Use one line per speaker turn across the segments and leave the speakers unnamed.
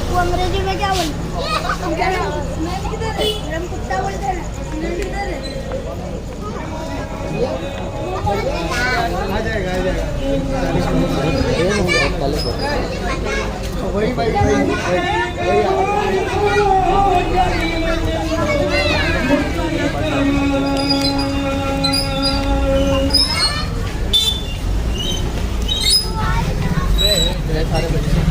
वो अंग्रेजी में क्या बोलते हम कुत्ता बोलते हैं
आ जाएगा वही भाई सारे बच्चे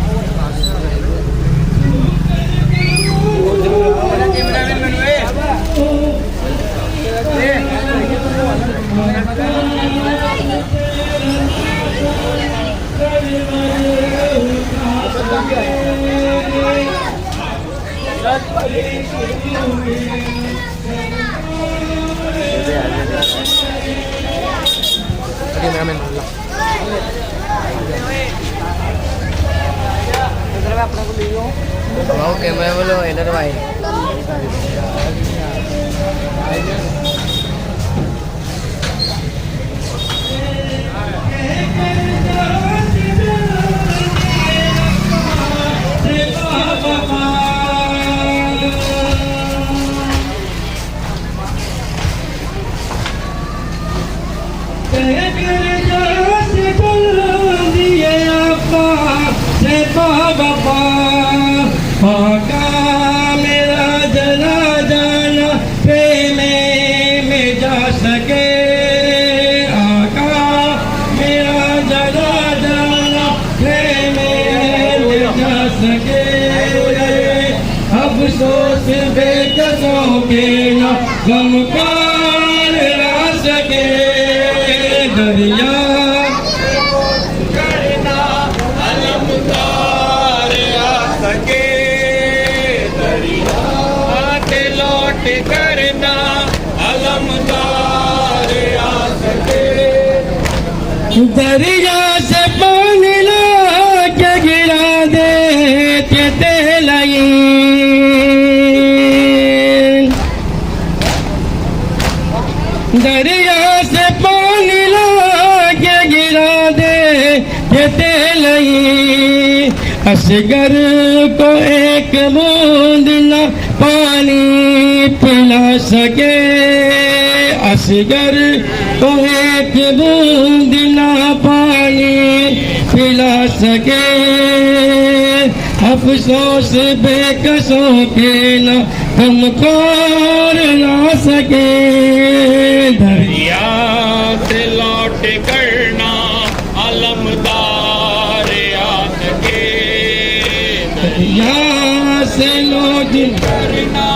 कैमरा बोलो इधर भाई
मेरा जला जाना प्रेम में जा सके आका मेरा जला जाना प्रेम में जा सके अफसोस बेकसों के न गमकार ला सके दरिया करना अलमदार आ सके करना अलमदार आ सके दरिया से पानी ला के गिरा दे तेलाई दरिया से पानी ला के गिरा दे तेलाई असगर को एक बूंद न पानी पिला सके असगर को एक बूंद न पानी पिला सके अफसोस बेकसों के न गमकार ला सके दरिया से लौट करना अलमदार आ सके दरिया से लौट करना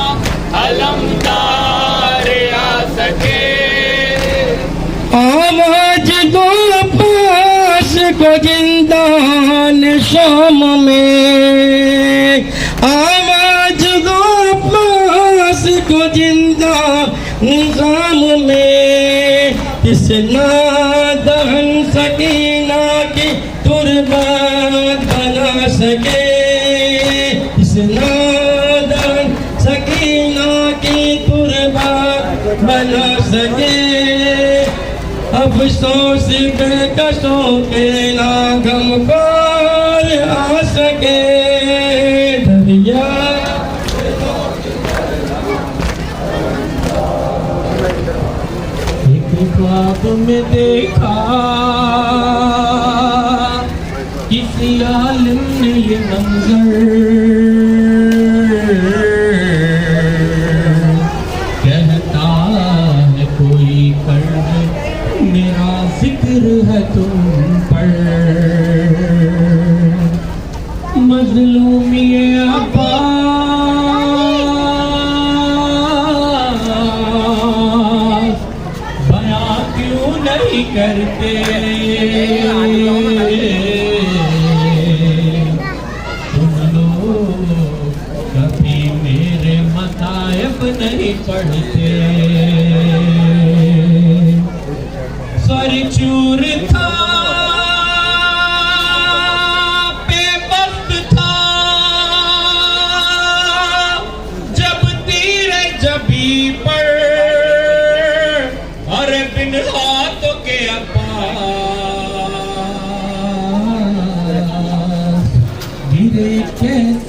अलमदार आ सके आवाज दो पास को जिंदा शाम में आवाज दो पास को जिंदा निजाम में किस नादहन सकीना की तुरबात बना सके किस नादहन सकीना की तुरबात बना सके अफसोस बेकसों के ना गमकार आ सके दरिया एक ख्वाब में देखा किसी आलिम ने ये मंजर कहता है कोई कर्ज मेरा जिक्र है तुम पर मजलूमी अब्बास बयां क्यों नहीं करते तुम लोग कभी मेरे मतायब नहीं पढ़ते सर चूर था बेबस था जब तीर जबी पर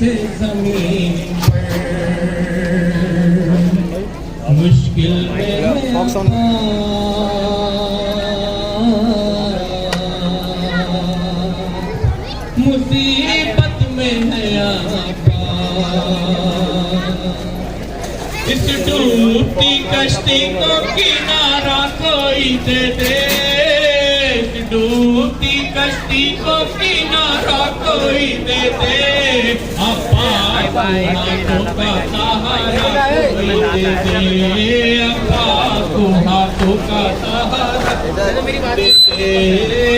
जमीन पर मुश्किल में मुसीबत में है आपा इस डूबती कश्ती को किनारा कोई दे दे इस डूबती कश्ती को किनारा कोई दे दे अपा हाथों का सहारा कोई दे दे अपा को हाथों का सहारा दे दे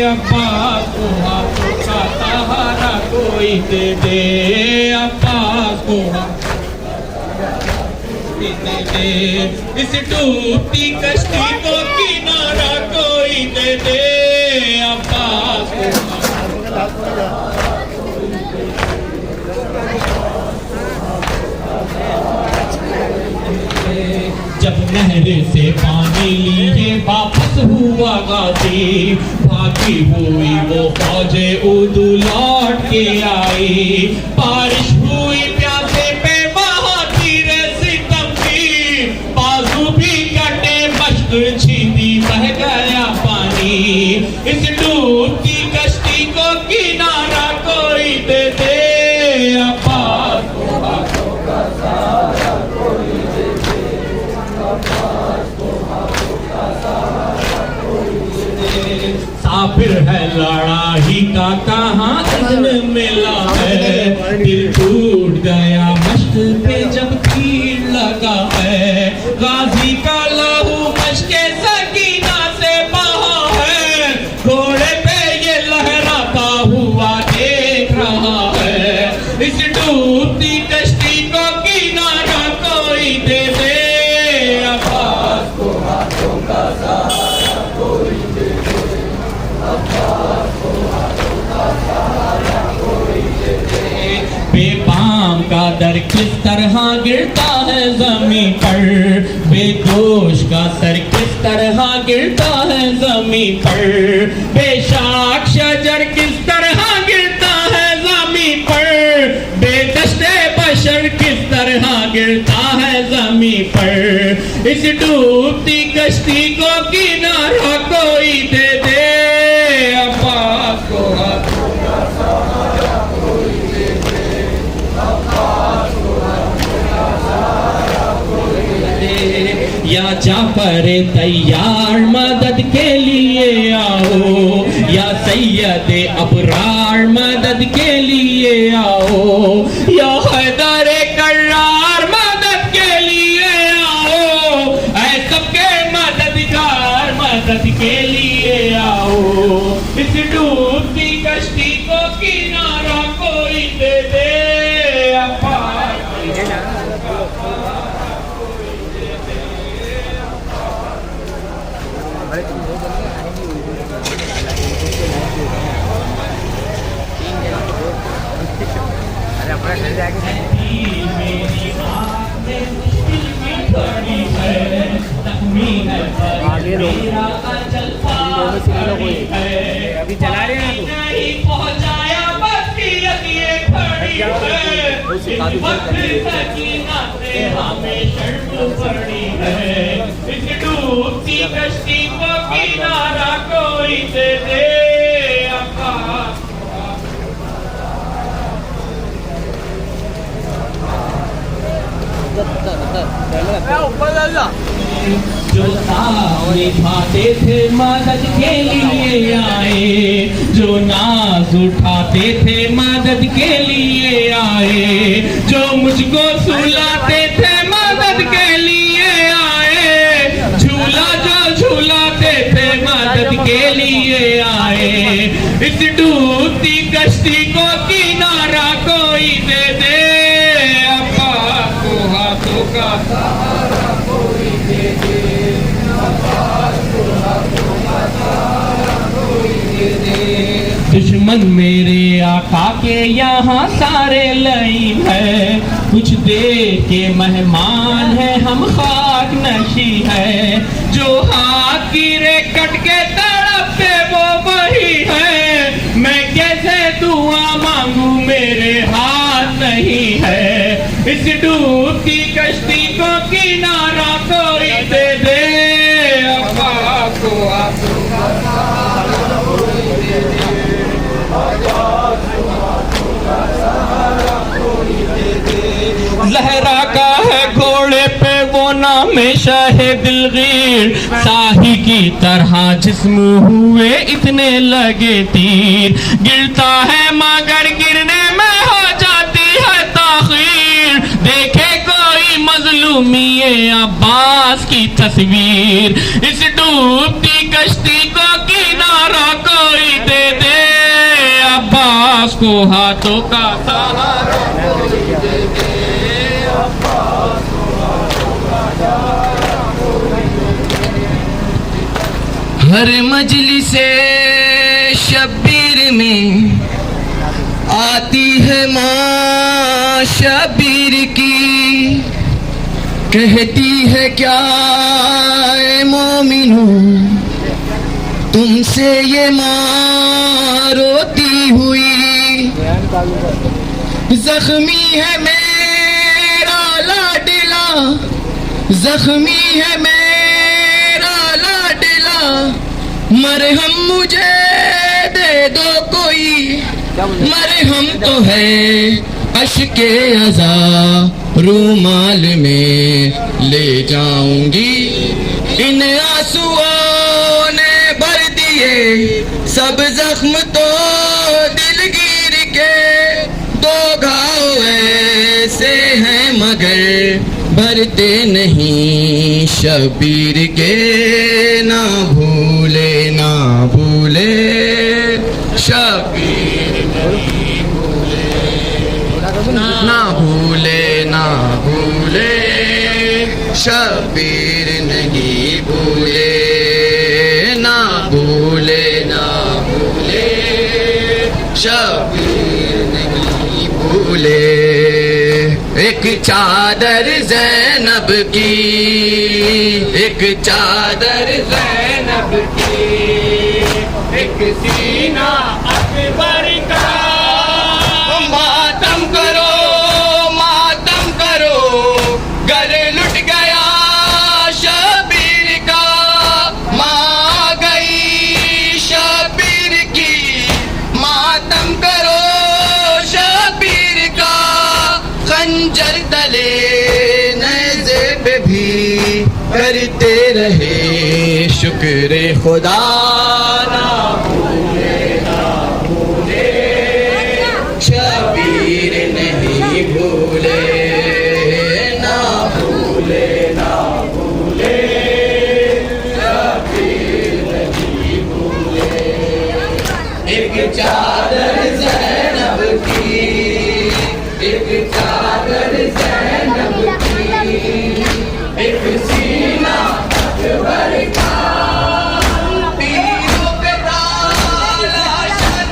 अपा को हाथों का सहारा कोई दे दे अपा को दे दे इस डूबती कश्ती को किनारा कोई दे दे अपा को जब नहर से पानी लिए वापस हुआ गाजी भागी हुई वो फौजे उदू लौट के आई बारिश हुई प्यासे पे बहाती रे सितम की बाजू भी कटे मश्क छींदी बह गया पानी इस डूबती कश्ती को किनारा कोई दे दे अपा साफिर है लड़ाई का कहाँ इज़्न मिला है दिल टूट गया मश्क पे जब तीर लगा है गाजी का लहू मश्के सकीना से बहा है घोड़े पे ये लहराता हुआ देख रहा है इस डूबती कश्ती को किनारा कोई दे दे अब्बास को हाथों का सहारा कोई दे दे बेपाम का दर किस तरह गिरता है जमीन पर बेदोष का सर किस तरह गिरता है जमीन पर बेशाक शजर किस तरह गिरता है जमीन पर बेदश्ते बशर किस तरह गिरता है जमीन पर इस डूबती कश्ती को किनारा कोई दे दे अपा को हाथों का सहारा कोई दे दे अपा को हाथों का सहारा कोई दे या जाफर तैयार मदद के लिए आओ या सैयद अबरार मदद के लिए आओ या हैदर कर्रार मदद के लिए आओ ऐ सबके मददगार मदद के लिए आओ इस डूबती कश्ती को किनारा कोई दे दे अपा
अरे अपना घर जाके
मेरी आँख में मुश्किल भी पड़ी है जख्मी है मेरा अजल पारी है
अभी चला रहे हैं
नहीं पहुँचाया बस्तियत ये खड़ी है इस वक्त सकीना से हमें शर्म पड़ी है इस डूबती कश्ती को किनारा कोई दे दे अपा जो निभाते थे मदद के लिए आए जो नाज उठाते थे मदद के लिए आए जो मुझको सुलाते थे मदद के लिए आए झूला जो झूलाते थे मदद के लिए आए इस डूबती कश्ती को किनारा कोई दे दे अपा को हाथों का सहारा कोई दे दे अपा को हाथों का सहारा कोई दे दे दुश्मन मेरे आका के यहाँ सारे लईन है कुछ देर के मेहमान है हम खाक नशी है जो हाथ गिरे कट के तड़पते वो वही है मैं कैसे दुआ मांगू मेरे हाथ नहीं इस डूबती कश्ती को किनारा कोई दे दे, अब्बा को आंसू का सहारा कोई दे दे, लहरा का है घोड़े पे वो नाम शाहे दिलगीर, शाही की तरह जिस्म हुए इतने लगे तीर, गिरता है मगर गिरने में हो जाती है ताखीर, देखे कोई मजलूमी अब्बास की तस्वीर, इस डूबती कश्ती को किनारा कोई दे दे, अब्बास को हाथों का सहारा कोई दे दे, अब्बास को हाथों का सहारा कोई दे दे। हर मजलिसे शब्बीर में आती है माँ शब्बीर की, कहती है क्या ए मोमिनो तुमसे ये माँ रोती हुई, जख्मी है मेरा लाडला, जख्मी है मेरा लाडला, मरहम मुझे दे दो कोई, मरहम तो है अश्के अज़ा रूमाल में ले जाऊंगी, इन आंसुओं ने भर दिए सब जख्म तो दिलगीर के, दो घाव ऐसे हैं मगर भरते नहीं शबीर के, ना भूले ना भूले शबीर नहीं भूले, ना भूले ना भूले शबीर नहीं भूले, ना भूले ना भूले शबीर नहीं भूले। एक चादर ज़ैनब की, एक चादर ज़ैनब की, एक सीना अकबर का, मातम करो मातम करो, घर लुट गया शबीर का, माँ गई शबीर की, मातम करो शबीर का, खंजर तले नेज़े पे भी करते रहे शुक्र खुदा, ना भूले ना भूले शबीर नहीं भूले, ना भूले ना भूले शबीर नहीं भूले। एक चादर ज़ैनब की, एक चादर ज़ैनब की, एक सीना अकबर का, पीरों पे ताला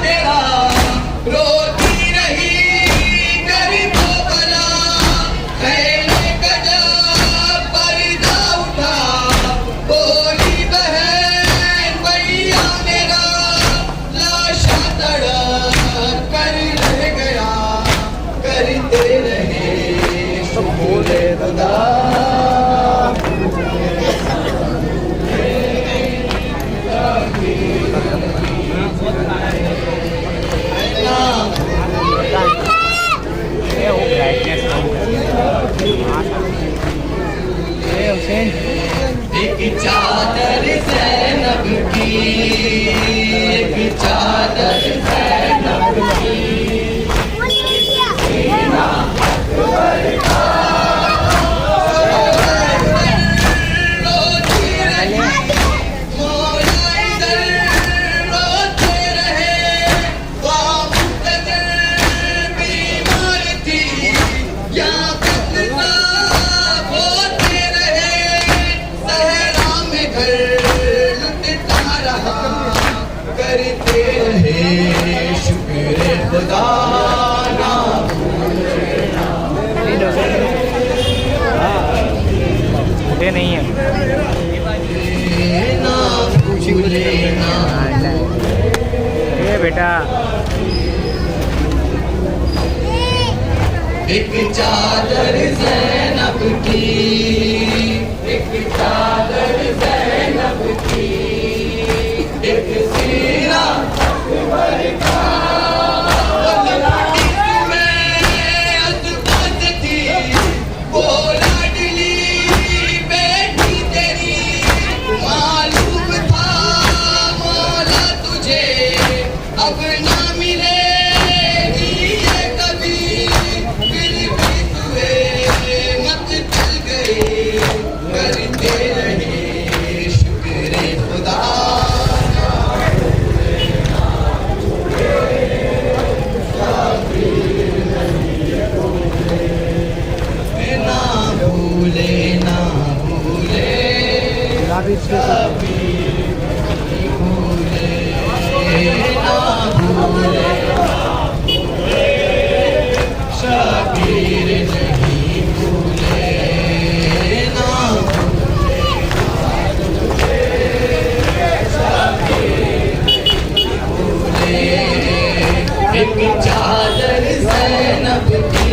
तेरा रोती रही गरीबों भला, खैमे का जब पर्दा उठा बोली बहन भैया मेरा, लाशा तड़प कर रह गया, करते रहे शुक्र खुदा। एक चादर ज़ैनब की, एक चादर ज़ैनब की, करते रहे शुक्र खुदा, ना भूले
नहीं है
ना भूले ना,
ये बेटा
एक चादर ज़ैनब की, एक चादर ज़ैनब की, एक सीना अकबर का। अब ना मिलेगी ये कभी, फिर भी तुए मत चल गए, करते रहे शुक्र खुदा। ना भूले ना भूले शबीर नहीं भूले, ना भूले। एक चादर ज़ैनब की,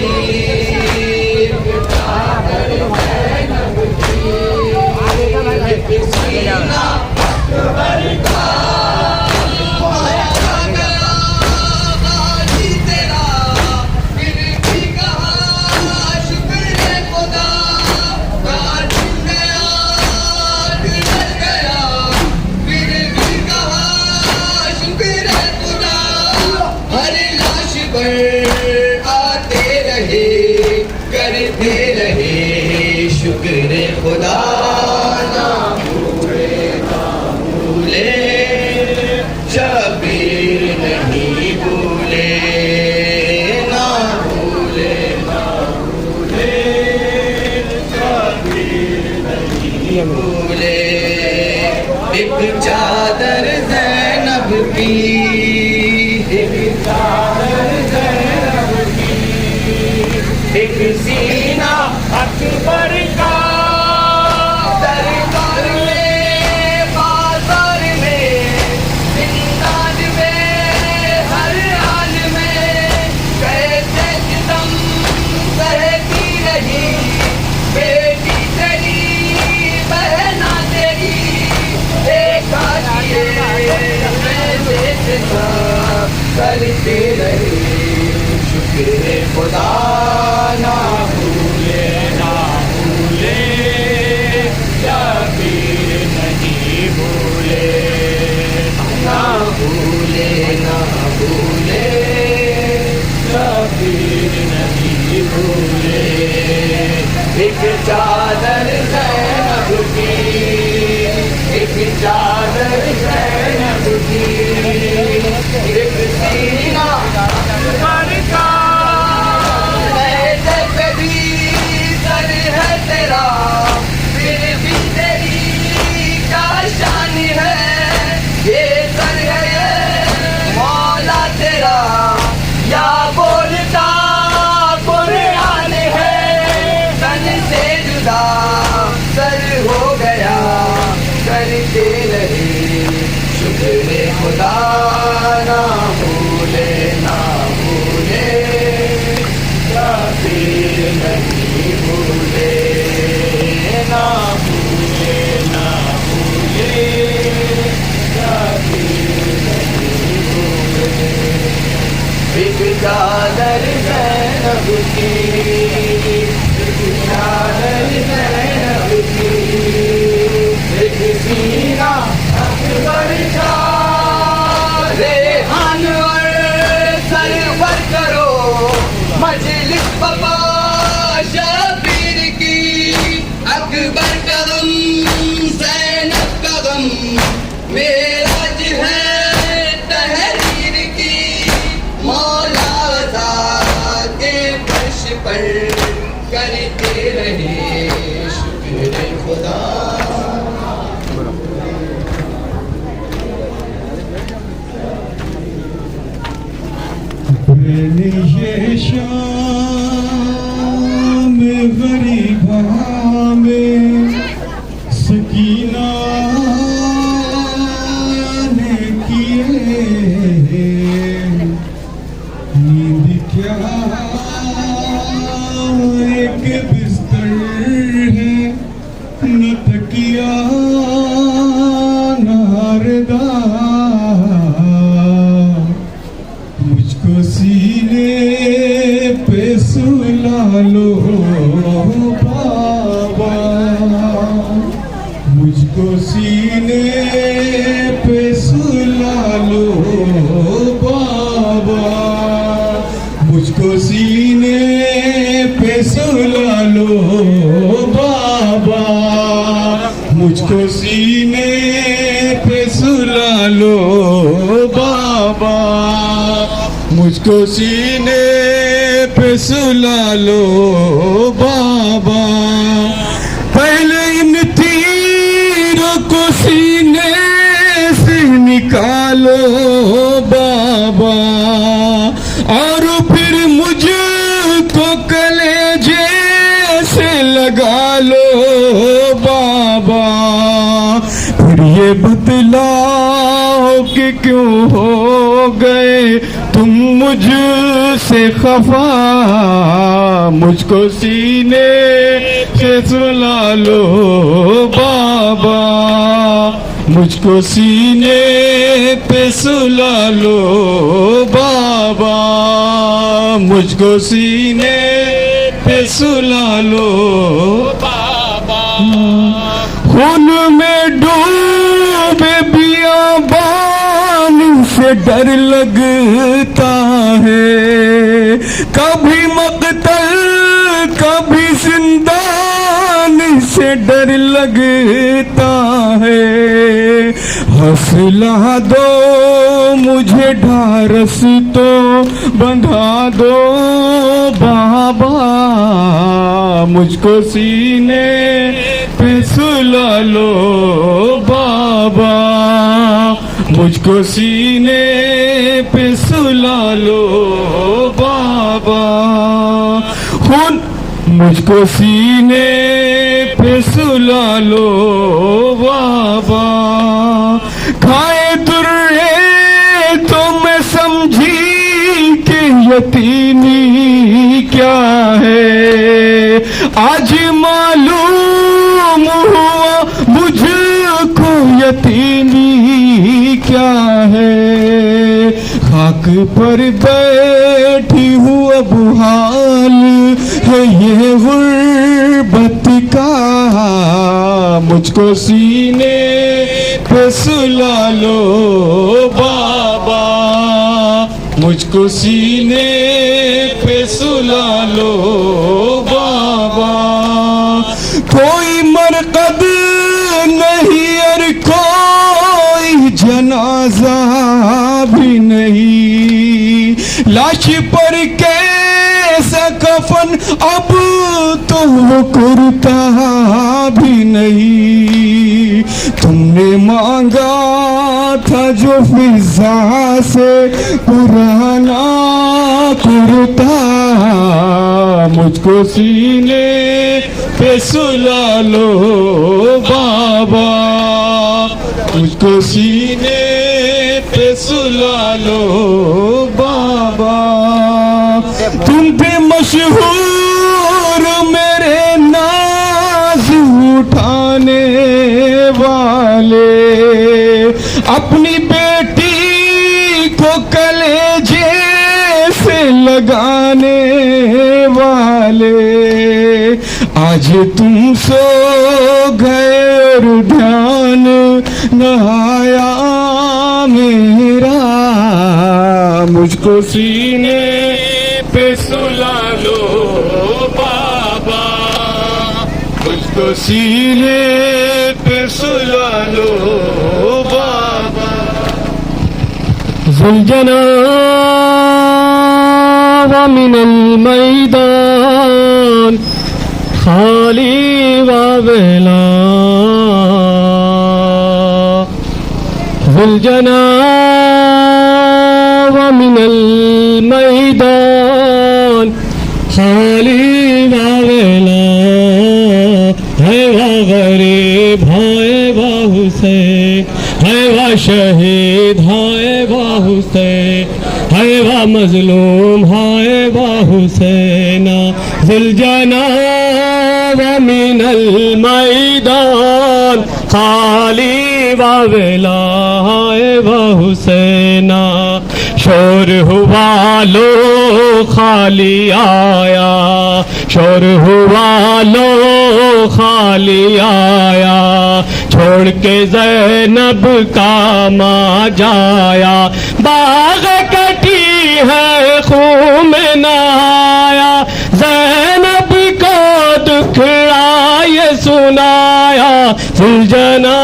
एक चादर ज़ैनब की, एक सीना अकबर का। आते रहे करते रहे शुक्र खुदा। ना भूले ना भूले शबीर नहीं भूले, ना भूले ना भूले शबीर नहीं भूले। एक चादर ज़ैनब की, एक चादर ज़ैनब की, एक सीना अकबर का। दरबार में बाजार में जिंदान में हर हाल में कैसे सितम सहती रही बेटी तेरी बहना तेरी। एक करते रहे शुक्र खुदा। ना भूले ना भूले शबीर नहीं भूले, ना भूले ना भूले शबीर नहीं भूले। एक चादर ज़ैनब की, एक चादर ज़ैनब की, एक सीना अकबर का। ऐसे कभी सर है तेरा, फिर भी तेरी क्या शान है। ये सर है ये मौला तेरा, या बोलता कुरान है। तन से जुदा सर हो गया, करते रहे शुक्र खुदा। ना भूले ना भूले शबीर नहीं भूले, ना भूले ना भूले शबीर नहीं भूले। एक चादर ज़ैनब की, एक चादर ज़ैनब की, एक सीना अकबर का। रेहान और सरवर करो मजलिस बाबा शबीर की। अकबर का गम ज़ैनब का गम मेराज है तहरीर की। मौला के फर्श पर करते रहे शुक्र खुदा।
ये शाम गरीबा में सकीना ने किए नींद क्या के बिस्तर है न तकिया न हरदा, मुझको सीने पे सुला लो बाबा, मुझको सीने पे सुला लो बाबा, मुझको सीने पे सुला लो बाबा, मुझको सीने पे सुला लो बाबा, मुझको सीने पे सुला लो बाबा। पहले इन तीरों को सीने से निकालो बाबा, और फिर मुझको कलेजे से लगा लो बाबा। फिर ये बतलाओ कि क्यों हो गए तुम मुझसे खफा, मुझको सीने से सुला लो बाबा, मुझको सीने पे सुला लो बाबा, मुझको सीने पे सुला लो बाबा। खून में डूबे बियाबान से डर लगता है, कभी मकतल कभी जिंदान से डर लगता है। हौसला दो मुझे ढारस तो बंधा दो बाबा, मुझको सीने पे सुला लो बाबा, मुझको सीने पे सुला लो बाबा। खून मुझको सीने पे सुला लो बाबा। खाए दुर्रे तो मैं समझी कि यतीमी क्या है, आज मालूम हुआ मुझको यतीमी क्या है। खाक पर बैठी हूँ अब हाल है ये गुर्बत का, मुझको सीने पे सुला लो बाबा, मुझको सीने पे सुला लो बाबा। कोई मरकद नहीं और कोई जनाजा भी नहीं, लाश पर कैसा कफन अब तो वो कुर्ता भी नहीं। तुमने मांगा था जो फिजा से पुराना कुर्ता, मुझको सीने पे सुला लो बाबा, मुझको सीने पे सुला लो बाबा। तुम पे मशहूर मेरे नाज उठाने वाले, अपनी बेटी को कलेजे से लगाने वाले, आज तुम सो गए और ध्यान न आया मेरा, मुझको सीने पे सुला लो बाबा, मुझको सीने पे सुला लो बाबा। ज़ुलजना मिनल मैदान खाली वावेला, ज़ुलजना मिनल मैदान खाली वावेला, है वा गरीब हाय वा हुसैन, है वा शहीद हाय वा हुसैन, है वा मजलूम हाय वा हुसैना। ज़ुलजना व मिनल मैदान खाली वावेला व हुसैना शोर हुआ लो खाली आया शोर हुआ लो खाली आया छोड़ के ज़ैनब का माँ जाया बाग कटी है खून में नहाया ज़ैनब को दुखड़ाए सुनाया ज़ुलजना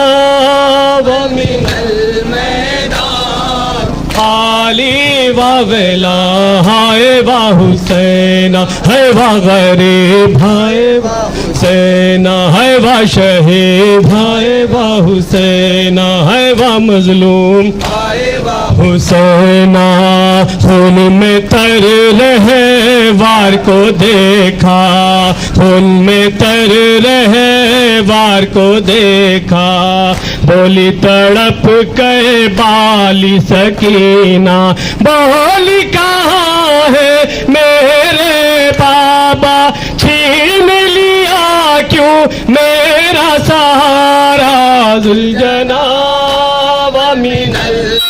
व मिनल मैदान खाली वावेला हाय वा हुसैना है वा गरीब हाय वा हुसैना है वा शहीद हाय वा हुसैना है वा मजलूम हाय वा हुसैना खून में तर रहे वार को देखा खून में तर रहे वार को देखा बोली तड़प के बाली सकीना बोली कहाँ है मेरे बाबा छीन लिया क्यों मेरा सहारा ज़ुलजना व मिनल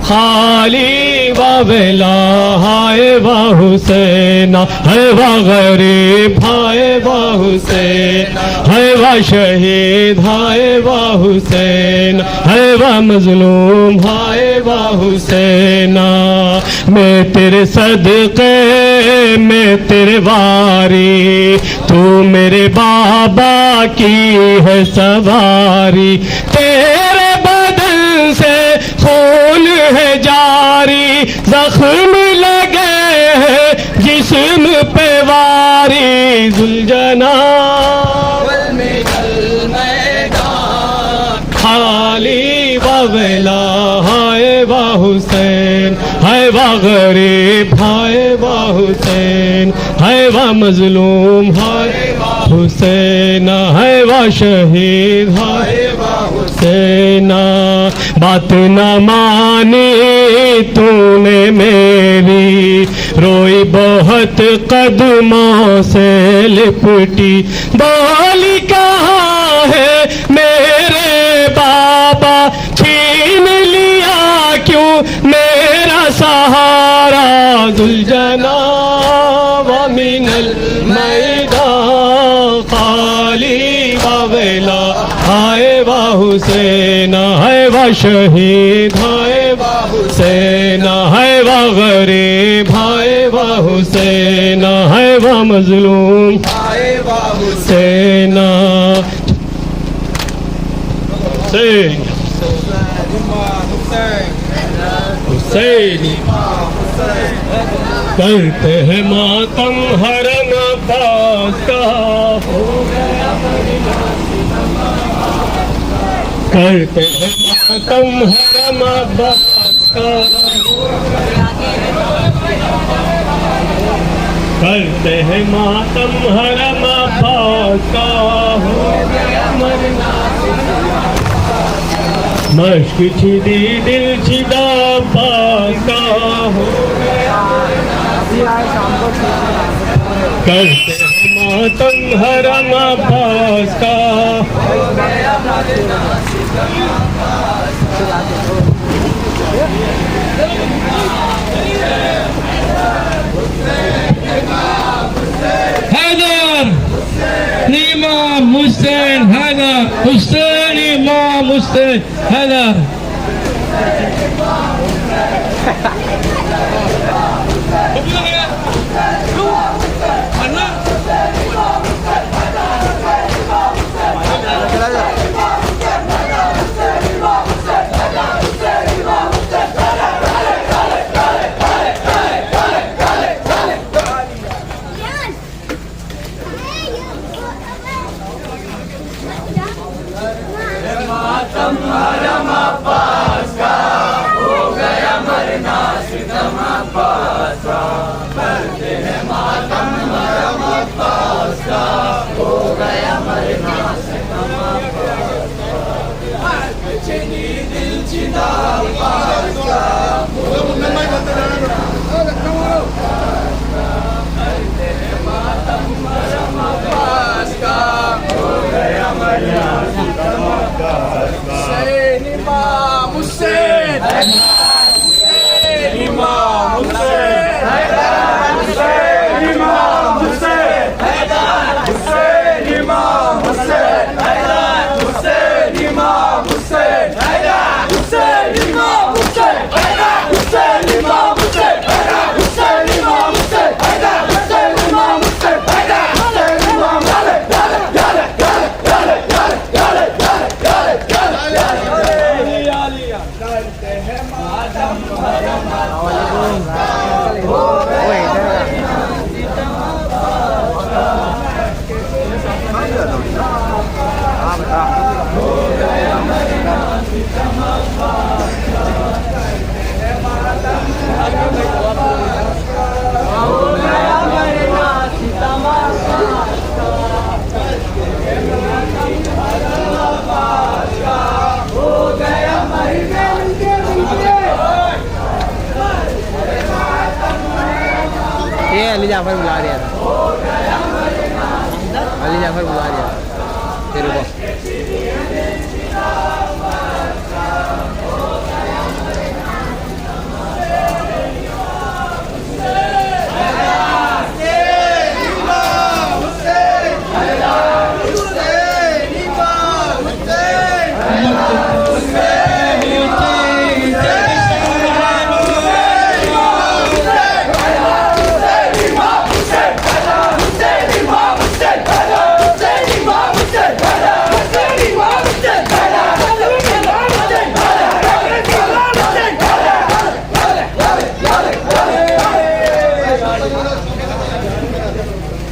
खाली वावेला हाय वा हुसैना है वा गरीब हाय वा हुसैन है वा शहीद हाय वा हुसैन है वा मजलूम हाय वा हुसैना मैं तेरे सदक़े मैं तेरे वारी तू मेरे बाबा की है सवारी तेरे बदन से खून है जारी जख्म लगे हैं जिस्म पे वारी ज़ुलजना वल मिनल मैदान खाली वावेला हाय वा हुसैन हाय वा गरीब हाय वा हुसैन हाय वा मजलूम हाय वा हुसैन हाय वा शहीद हाय वा हुसैना बात न मानी तूने मेरी रोई बहुत कदमों से लिपटी बोली कहाँ है मेरे बाबा छीन लिया क्यों मेरा सहारा ज़ुलजना व मिनल मैदान खाली वावेला हाय वा हुसैना है वा शहीद हाय वा हुसैना है वा गरीब हाय वा हुसैना है वा मजलूम हाय वा हुसैना हुसैन करते हैं मातम हरम अब्बास का हो गया करते हैं मातम हरम अब्बास का करते हैं मातम हरम अब्बास का हो गया मरना मश्क छिदी दिल छिदा अब्बास का हो गया करते हैं मातम हरम अब्बास का हो गया
हैदर इमाम हुसैन हैदर हुसैन इमाम हुसैन हैदर
मातम हरम अब्बास का हो गया मरना सितम अब्बास का।
जाफर बुला रहा था, अली जाफर बुला रहा था। फिर रुको,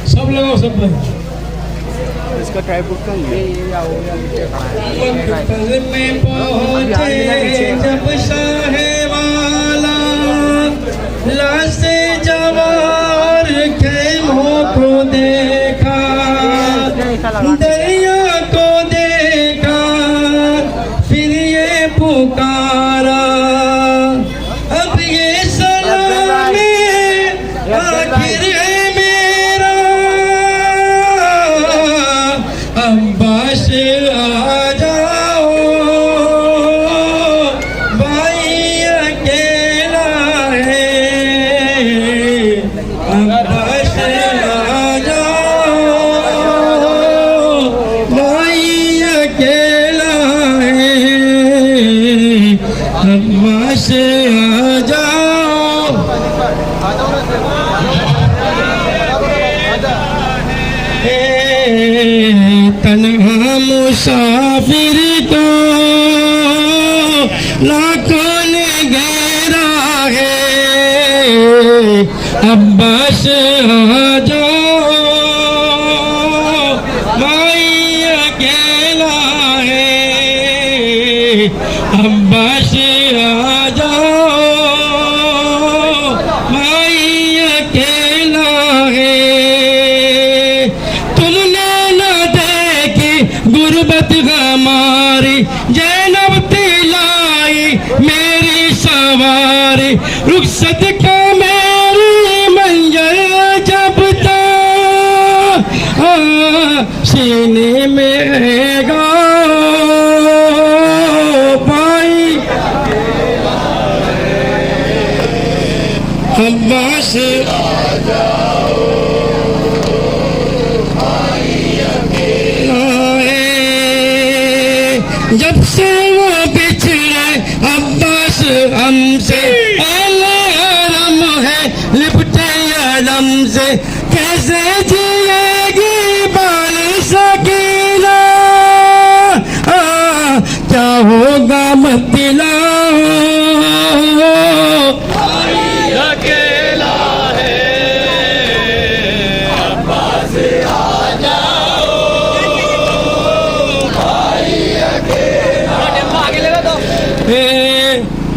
सब लगाओ, सब
इसका ट्राइपॉड का ये हो गया, नीचे खड़ा है।
पल में पहुंचे जब शाहे वाला, लाशे जवार खेमों को देखा, दरिया को देखा, फिर ये पुकारा, अब ये सलामी आखिर है मेरा, अब्बास आ जाओ, भाई अकेला है, अब्बास आ जाओ, भाई अकेला है, अब्बास आ जाओ। तन्हा मुसाफिर को लाखों ने घेरा है, अब्बास आ जाओ, भाई अकेला है, अब्बास आ जाओ, भाई अकेला है। गुरबत हमारी जैनब तिलाई मेरी सवारी, रुखसत का मेरी मंजर जब तक सीने में रहेगा, भाई अब्बास जब से वो बिछड़े अब्बास हमसे, अहले हरम है लिपटे अलम से, कैसे जिएगी बाल सकीना, क्या होगा मत दिलाओ,
अकेला है, अब्बास आ जाओ,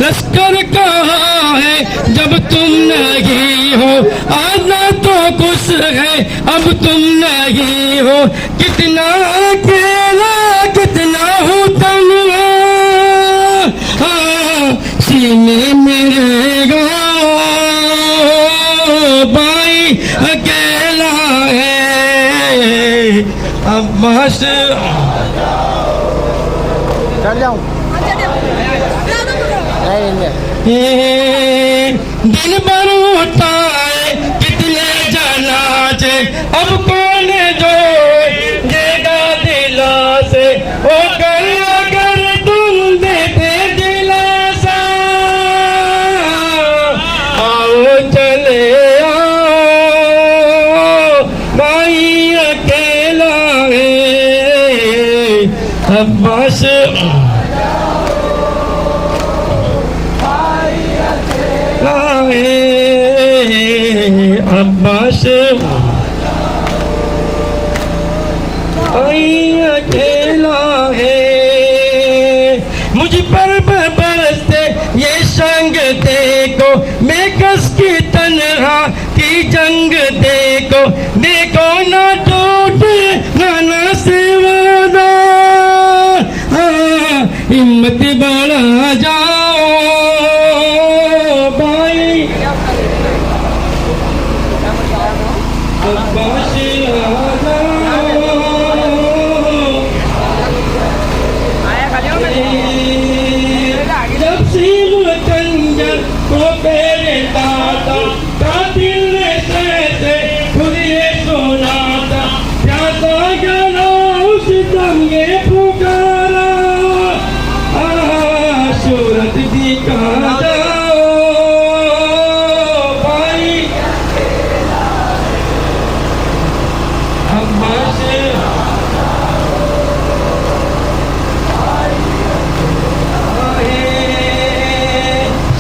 लश्कर कहाँ है जब तुम नहीं हो, आना तो कुछ है अब तुम नहीं हो, कितना अकेला कितना हूँ तन्हा, सीने में रहेगा, भाई अकेला है, अब्बास।
चल जाऊं
दिन भर उठाए कितने जनाजे, अब कौन जो देगा दिला से, ओ कर अगर तुम देते दिलासा, आओ चले आओ, भाई अकेला है, अब्बास अब्बास अकेला है, मुझ पर बरसते ये संग देखो, बेकस की तन्हा की जंग देखो, देखो ना टूटे ना से वादा, हिम्मत बढ़ा जाओ भाई। जब सील कंजर को फेरता था कातिल से खुद ये सुनाता प्यासा गला उस दम ये पुकारा सूरत दिखा दो भाई अब्बास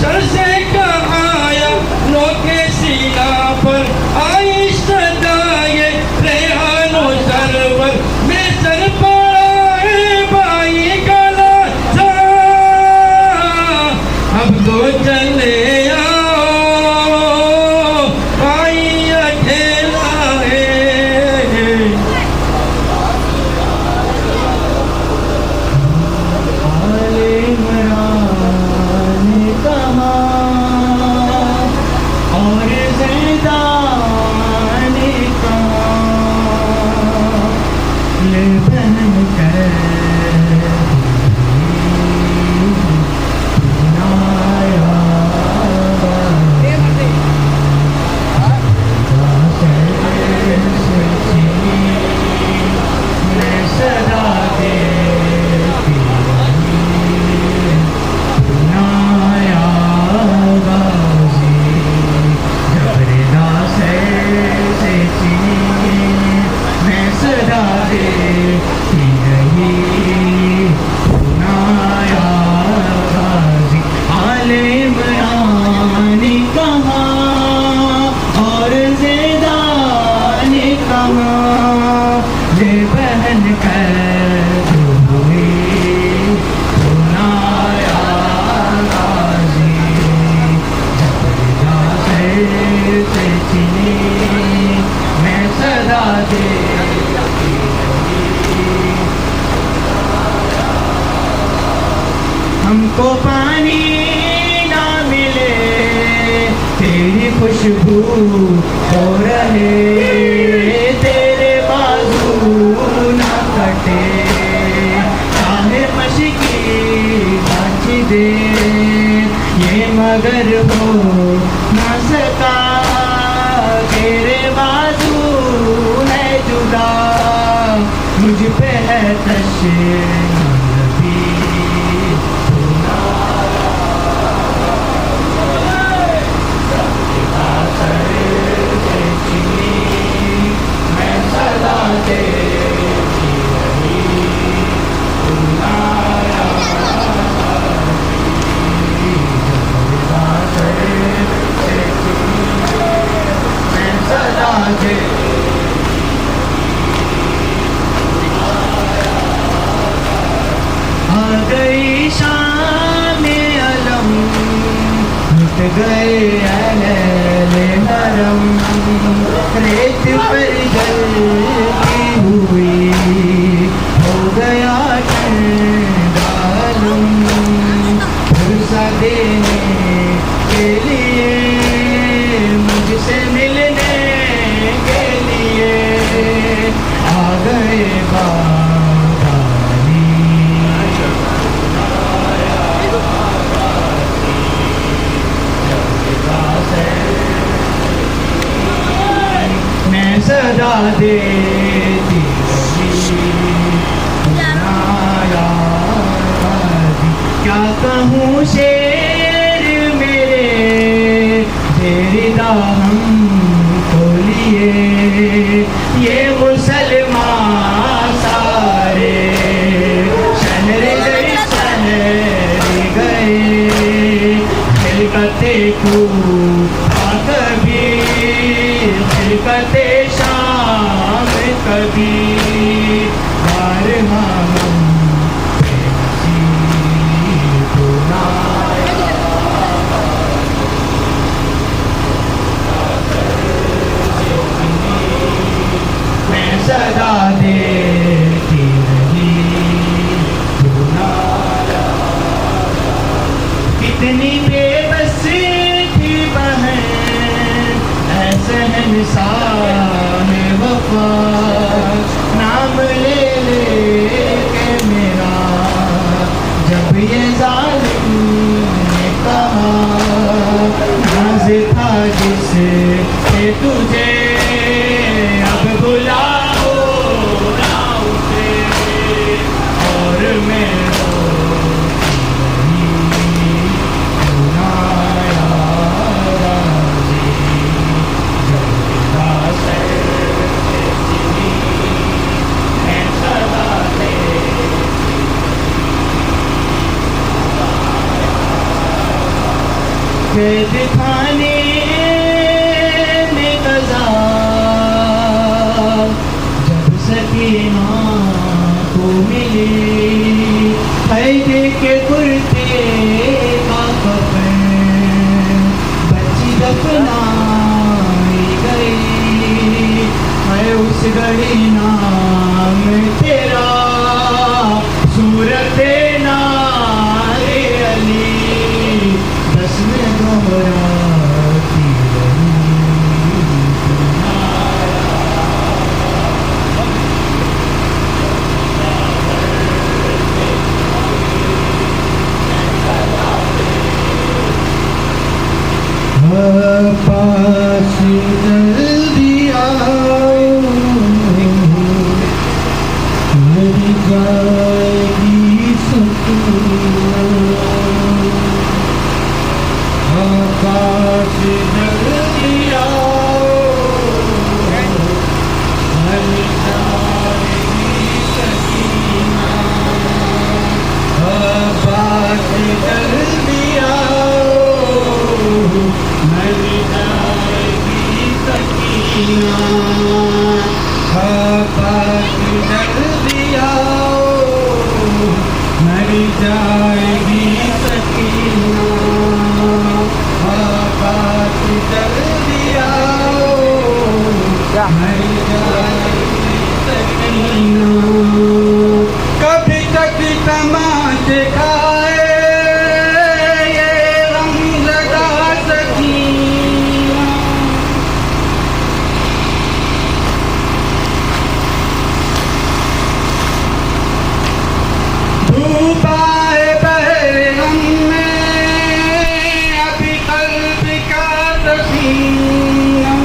सर से कहाया नोके सीना पर आई सदाए रेहानो सरवर में सर पड़ा है भाई गला सा अब तो चले आओ भाई अकेला है और ज़ैदाने कहाँ ले बहन कर बहन कर मैं सदा दे हमको पानी ना मिले तेरी खुशबू हो रहे तेरे बाजू ना कटे चाहे मशकी बच दे ये मगर हो ना सका तेरे बाजू है जुदा मुझ पे है तशबी मैं सदा तेरी मैं सदा आ गई शाम अलम लुट गए अहले हरम रेत पर जलती हुई हो गया ठंडालम भरोसा देने के लिए मुझसे मिलने के लिए आ गए बादानी मैं सदा देती क्या कहूँ शेर मेरे तेरी दाहम को लिए ये मुसलमान सारे शहरे गए खिलकते को कभी खिलकते शाम कभी मैं सदा देती रही कितनी बेबस थी बहन ऐसे इंसान वो कैद खाने में कज़ा जब सकीना को मिले फायदे के कुर्ते का कफन बच्ची दफनाई गई है उस घड़ी नाम तेरा सूरत नारे अली दस में दोहराती पास जल्दी आओ मेरी जाएगी सुकून आकाश जल्दी आओ मेरी जाएगी सकीना आकाश जल्दी आओ मेरी जाएगी सकीना आकाश जल्दी आओ मेरी जाएगी सकीना आकाश जल्दी आओ मेरी जाएगी सकीना कभी तक तमाशे खाए ये रंग लगा सकीना धूप आए बहरम में अभी कल्ब का सकीना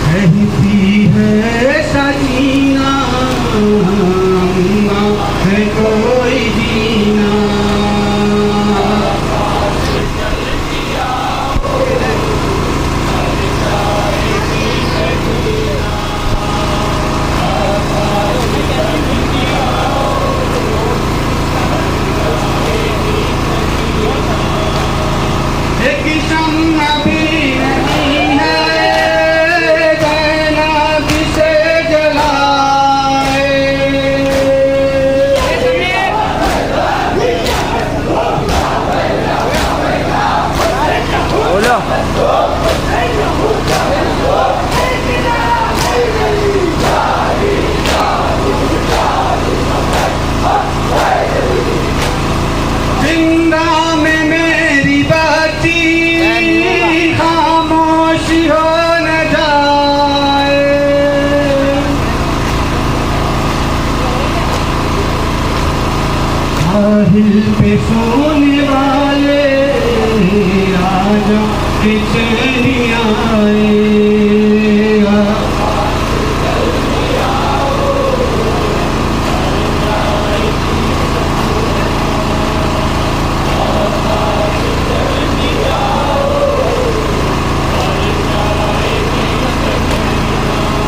कहती है सकीना है कोई जीना एक शम्मा भी नहीं है जैनब से जलाए जिंदा में मेरी बाती खामोश हो न जाए काहिल पे सोने वाले आजा किचनी आए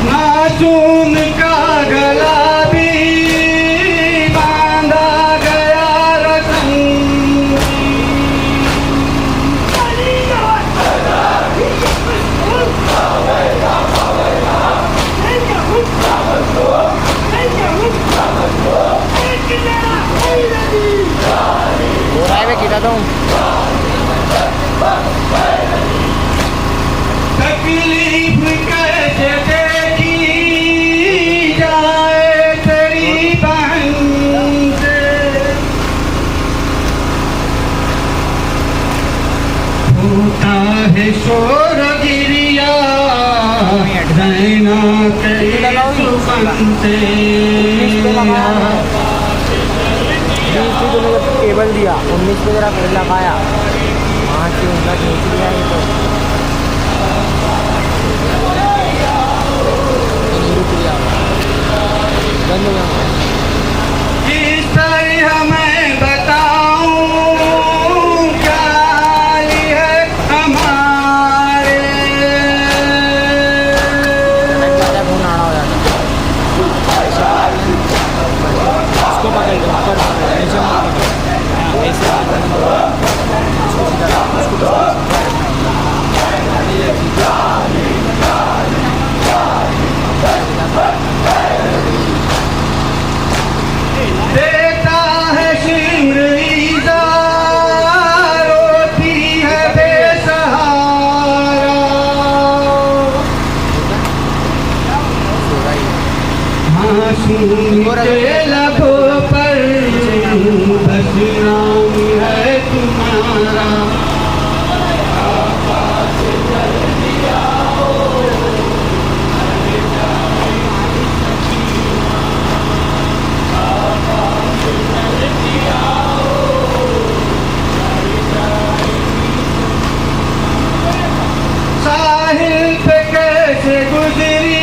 मासूम का गला भी बांधा गया रतन तकलीफ कैसे देखी जाए तेरी बहन से होता है शोर गिरिया रहना तेरी सुखन से
केबल दिया 19 पे जरा पेड़ लगाया वहाँ से उनका खींच लिया है तो बंद हो गया
किस तरह मैं बताऊं क्या हाल है हमारे
फोन आड़ा हो जाता उसको पकड़ लो ऊपर नीचे मत पकड़
सुनते लबों पर बस नाम है तुम्हारा। साहिल पे कैसे गुजरी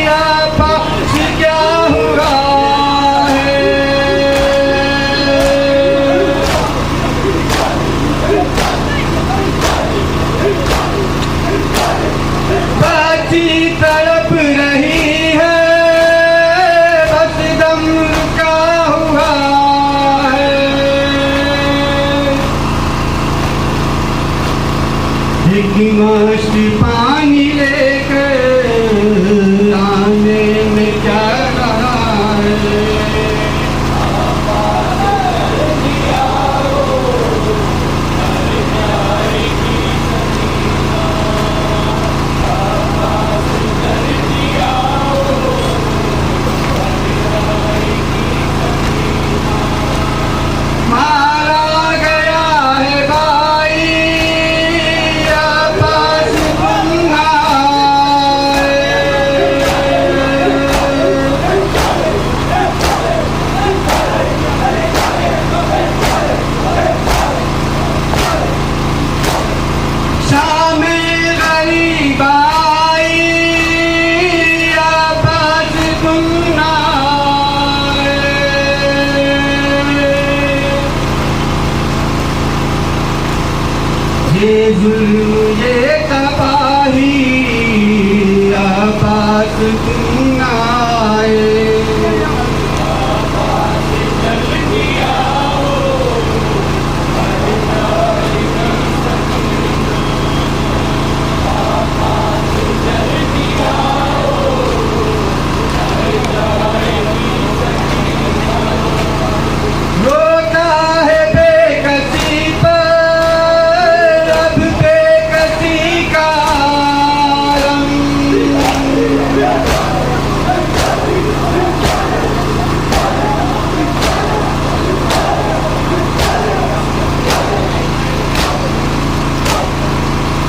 आपस क्या हुआ है। बाती तड़प रही है बस दम रुका हुआ है। एक मस्त पानी लेकर आने में क्या रहा है। मारा गया है भाई आपस गुंगा शामे गरीब आई आपस गुंगा। ये जुल्म ये तबाही आबाद तुम आए। रोता है बेकसी पर अब बेकसी का रंग।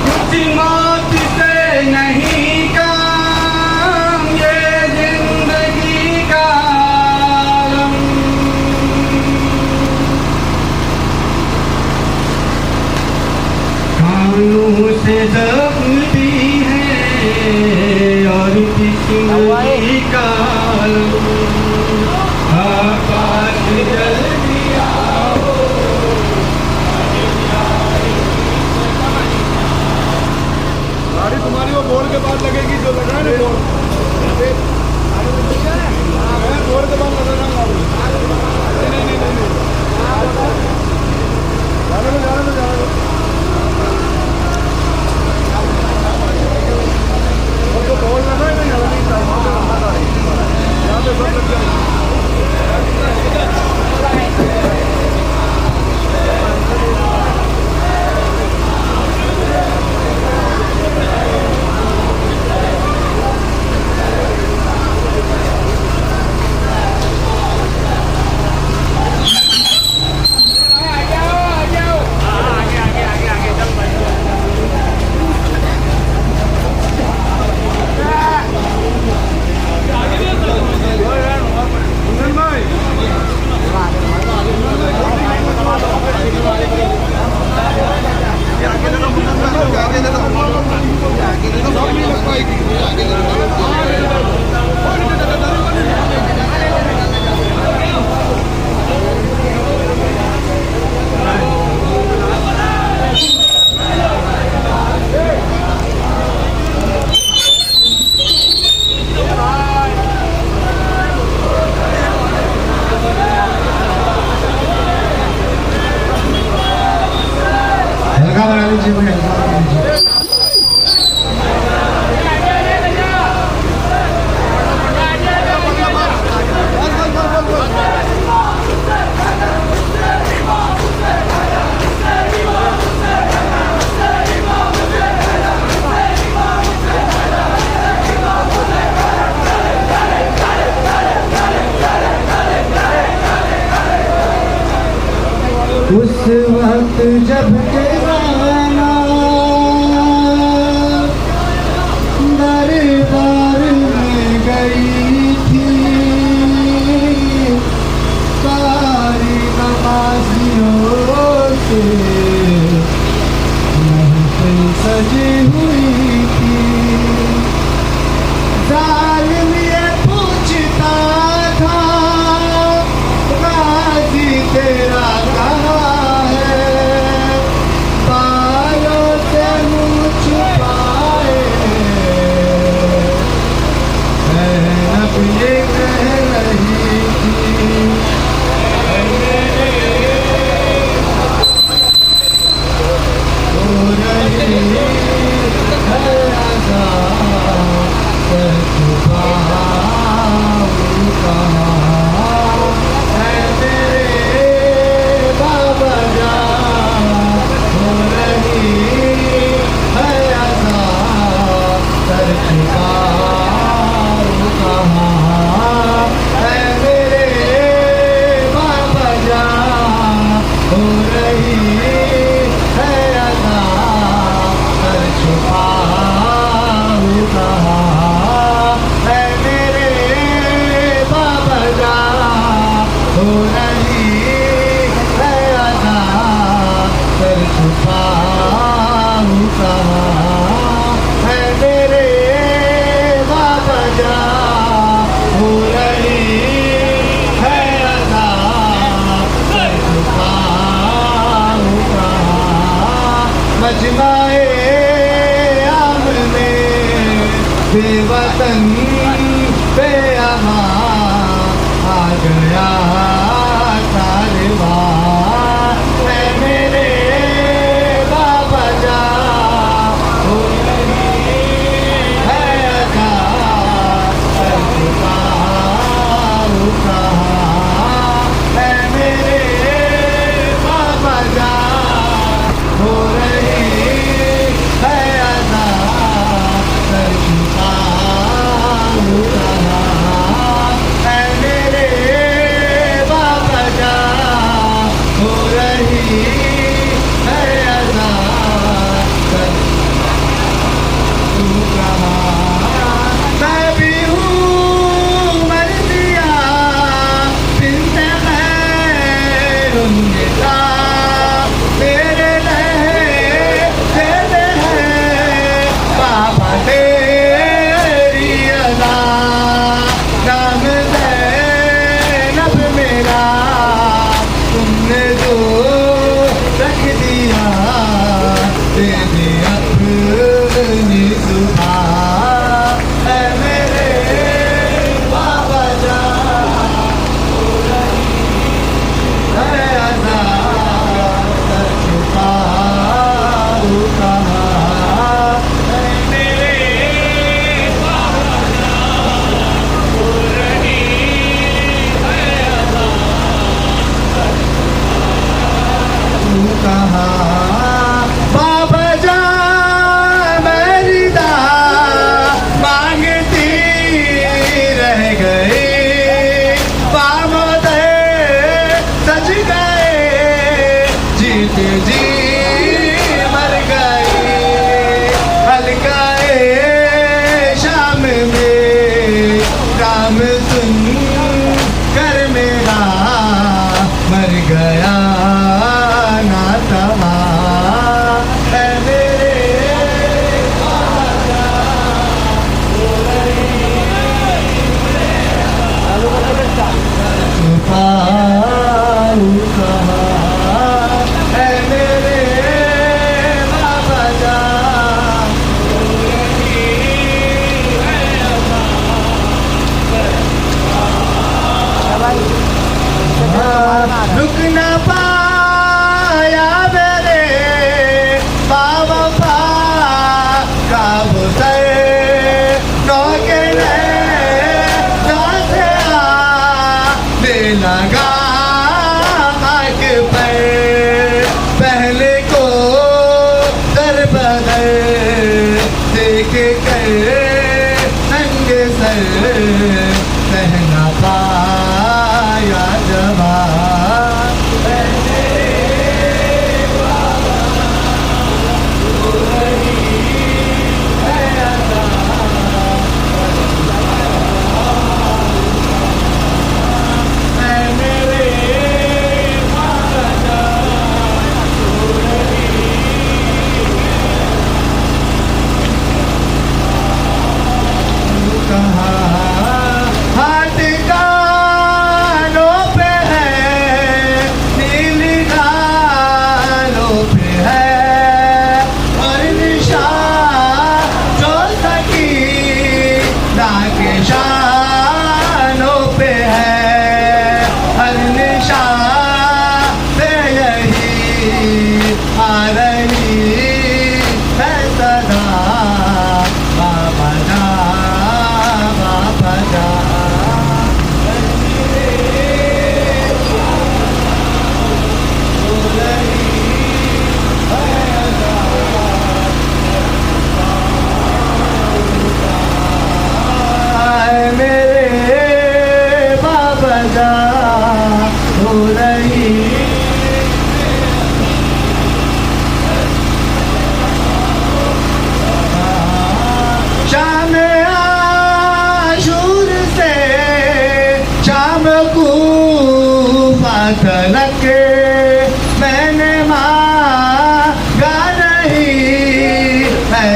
कुछ मौत से नहीं काम ये जिंदगी का रंग। कानों से जख्म भी है और किस्मत का आकाश जल दिया।
गाड़ी तुम्हारी वो बोर्ड के बाद लगेगी जो लगा है ना बोर्ड बोर्ड के बाद लगा गाड़ी। नहीं जाने दो जाने दो जाने दो। और जो बोर्ड लगा है ना यहाँ नहीं था वहाँ पे लंबा गाड़ी यहाँ पे सब लग जाएगी।
सर छुपाऊं कहाँ है मेरे बाबा जान हो रही है अदा सर छुपाऊं कहाँ है मेरे बाबा जान हो रही है अदा सर छुपाऊं कहाँ है मेरे बाबा जान हो रही है अदा सर छुपाऊं कहाँ मजमाए आम में बेवतन बेअमान आ गया कारवां है मेरे बाबा जान हो रही है अदा सर छुपाऊं कहाँ है मेरे बाबा जान हो रही है अदा सर छुपाऊं कहाँ है मेरे बाबा जान हो रही है अदा सर छुपाऊं कहाँ मैं भी हूँ मर दिया बिन्ते खैर उन्निसा तेरे लहरे हैं बाबा तेरी अदा नाम ज़ैनब मेरा तुमने जो रख दिया दे दे अपनी जुबान है मेरे बाबा जान हो रही है अदा सर छुपाऊं कहाँ है मेरे बाबा जान हो रही है अदा सर छुपाऊं कहाँ बाबा जान मेरी दाद मांगती रह गई बाबा दे सज गए जीत जी मर गई हल्काए शाम में राम सुन कर मेरा मर गया ना तमा है मेरे छुपाऊं कहाँ है मेरे बाबा जान हो रही है अदा रुक न पाया मेरे बाबा का वो सर नौके से आने लगा आग पर पहले को दर बदर देख कर नंग सर सहना पाया जवान शाम आशूर से शाम को तलक मैंने मांगा नहीं है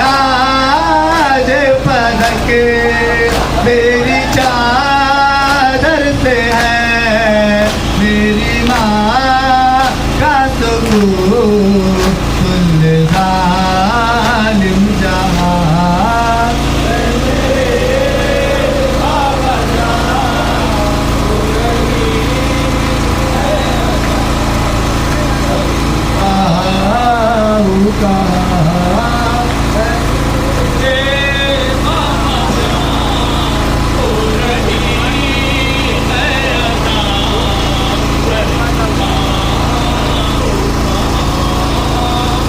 आज पलक मेरी चादर से है मेरी माँ का सुकून कुल जालिम जहां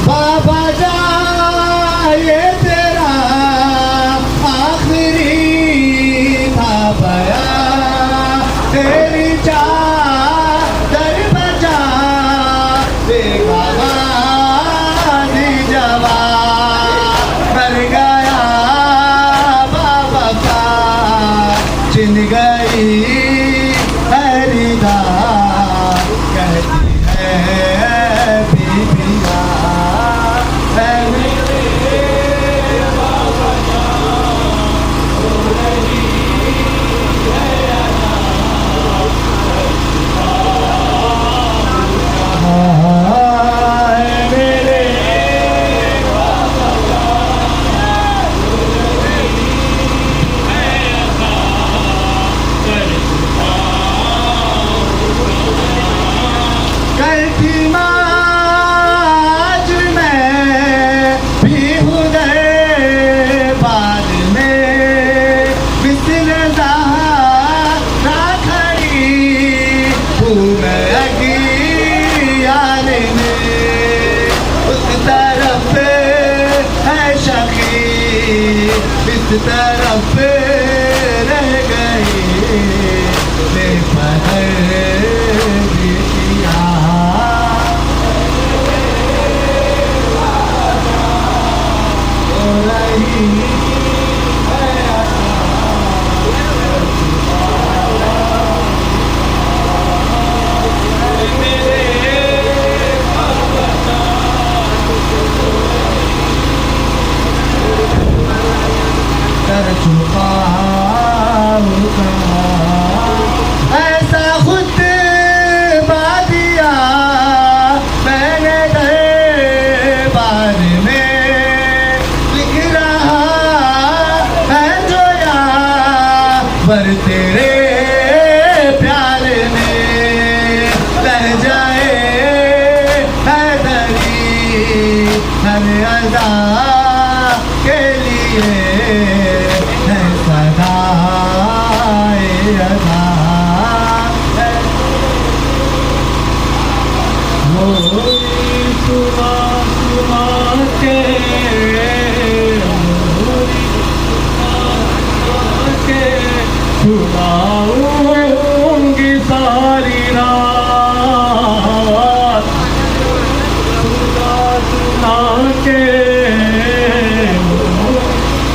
बाबा जा ये तेरा आखिरी था बया तेरी चादर बजा बेगवा दी जवा मर गया बाबा का चिन गई हरिदा कहती है बीबिया इस तरफ रह गई बेपहर बिटिया हो रही कर चुका ऐसा खुद दिया मैंने दरबार में लिख रहा है जो यार तेरे प्यार में रह जाए हैदरी हर अदा के लिए है सदा अदा
सुना सुना के सुनाऊंगी सारी रात सुना सुना के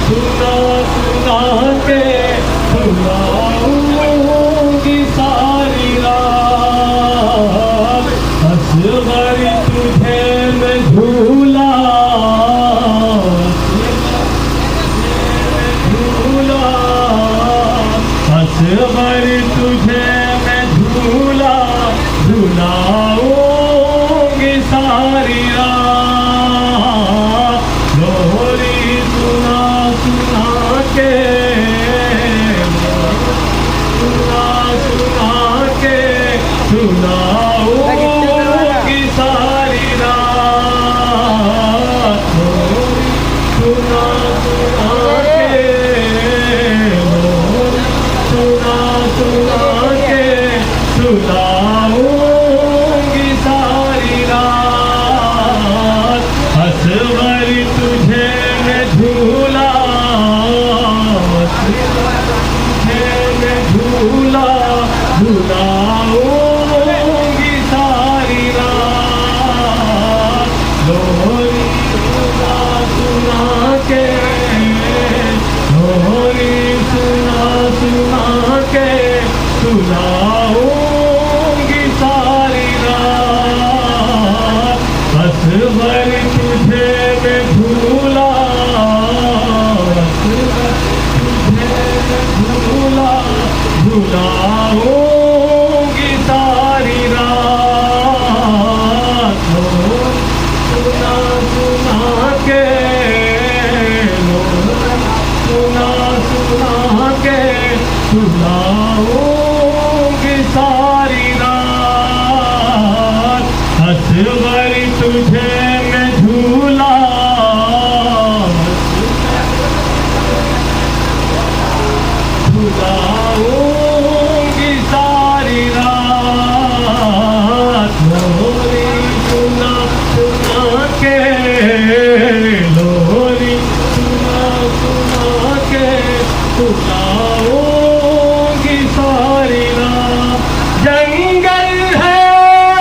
सुना सुना के सुनाऊंगी सारी रात असगर तुझे मैं झूला झूला असगर तुझे मैं झूला झूलाऊंगी सारी रात लोरी सुना सुना के सुना सुना के सुनाऊंगी सारी रात लोरी सुना सुना के सुना सुना के सुनाऊंगी सारी रात असवर तुझे मैं झूला तुझे मैं झूला झूलाऊंगी सारी रात लोरी सुना सुना के असगर तुझे मैं झूला झुलाऊंगी सारी रात लोरी सुना सुना के लोरी सुना सुना के झुलाऊंगी सारी रात जंगल है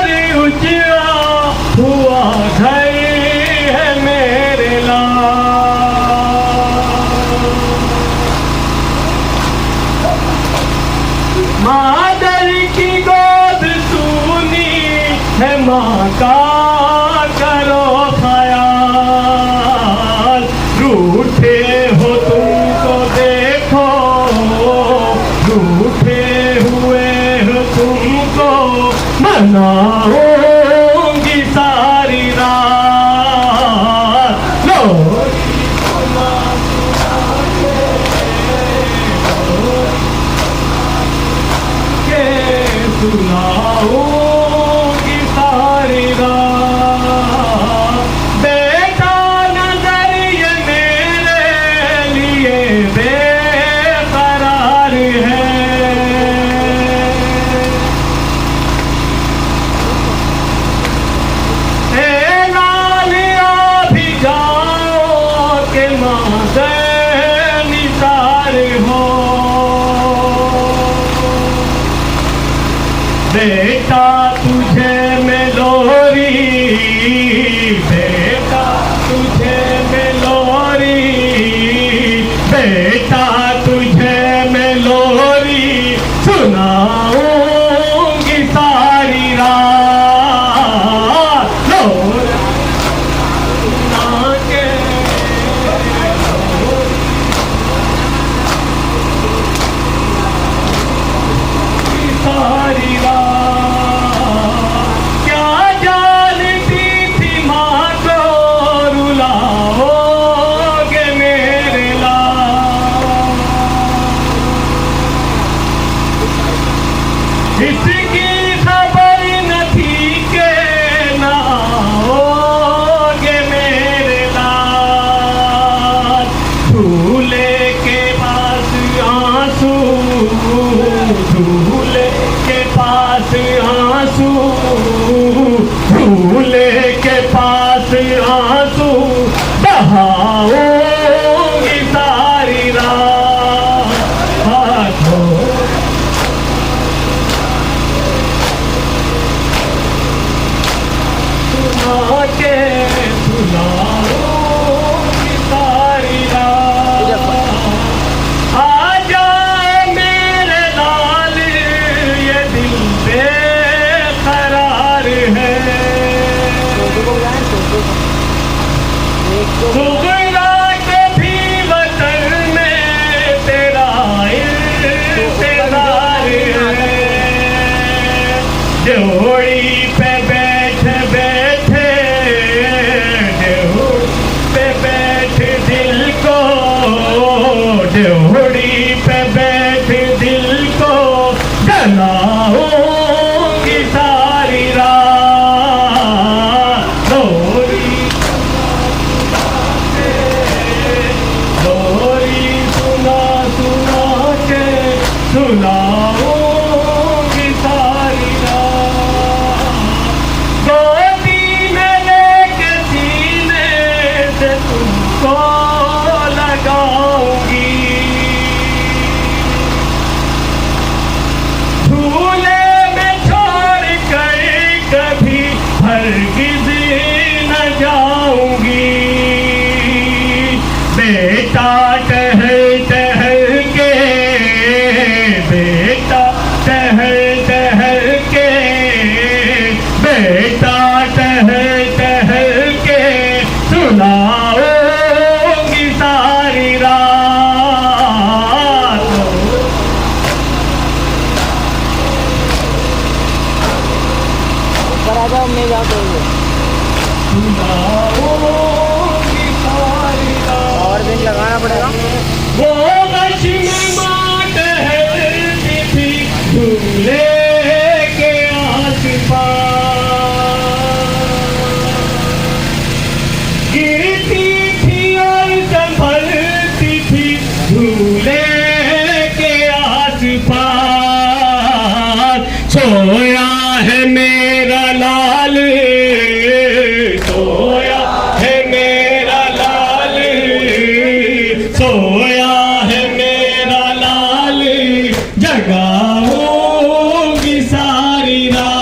रे उजड़ा हुआ घर है मेरे मादर की गोद सुनी है माँ का करो ख्याल रूठे हो तुमको देखो रूठे हुए हो तुमको मनाऊंगी सारी रात लो सुनाऊंगी सारी रात बेटा नजर ये मेरे लिए बेकरार है ए लालिया भी जाओ के माँ से निसार हो बेटा तुझे मैं लोरी बेटा तुझे मैं लोरी बेटा तुझे मैं लोरी सुनाऊंगी सारी रात लोरी सुना के सारी रात क्या जानती थी माँ को रुलाओगे मेरे लाल इसकी खबर न थी के न आओगे मेरे लाल झूले के पास आंसू झूले के पास आंसू झूले के पास आंसू बहाऊंगी सारी रात सुना के सुनाऊंगी सारी रात आजा मेरे लाल ये दिल बेकरार है सुगरा के भी वतन में तेरा इंतजार है जोड़ी पे बैठ बैठे जोड़ी पे बैठ दिल को जोड़ी पे बैठ दिल को जलाऊंगी सारी रात लोरी सुना सुना के सुनाऊंगी सारी रात गोदी में लेके सीने से तुमको लगाऊंगी झूले में छोड़ कर कभी हरगिज़ न जाऊंगी बेटा टहल टहल के बेटा टहल टहल के बेटा टहल टहल के सुनाऊंगी सारी रात
ऊपर आ जाओ मैं जाओ तो
सुनाऊंगी सारी रात
और दिन लगाना पड़ेगा।
सोया है मेरा लाल जगाऊंगी सारी रात।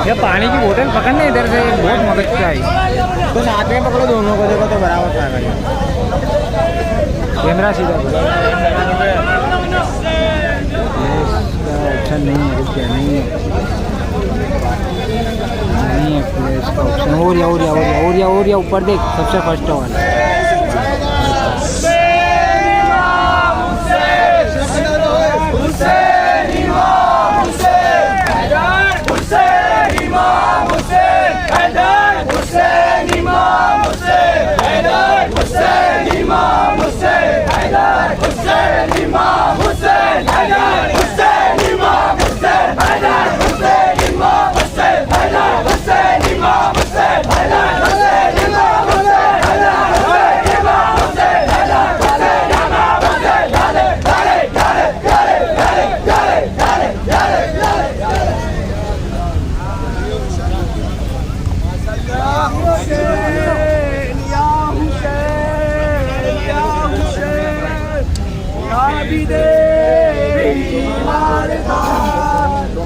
ये पानी की बोतल पकड़ने इधर से बहुत मदद चाहिए। तो साथ में पकड़ो दोनों को, देखो तो बराबर था। कैमरा सीधा ऑप्शन नहीं है, रुक गया, नहीं है प्लेस का ऑप्शन। और या ऊपर देख, सबसे फर्स्ट वाला।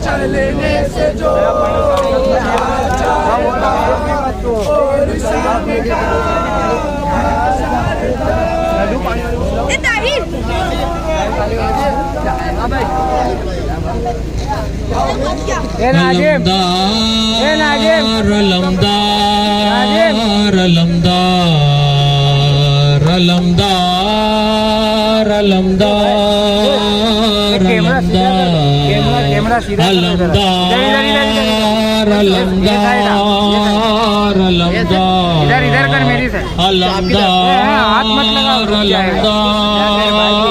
चलने से जो इधर कर मेरी से हाथ मत लगा।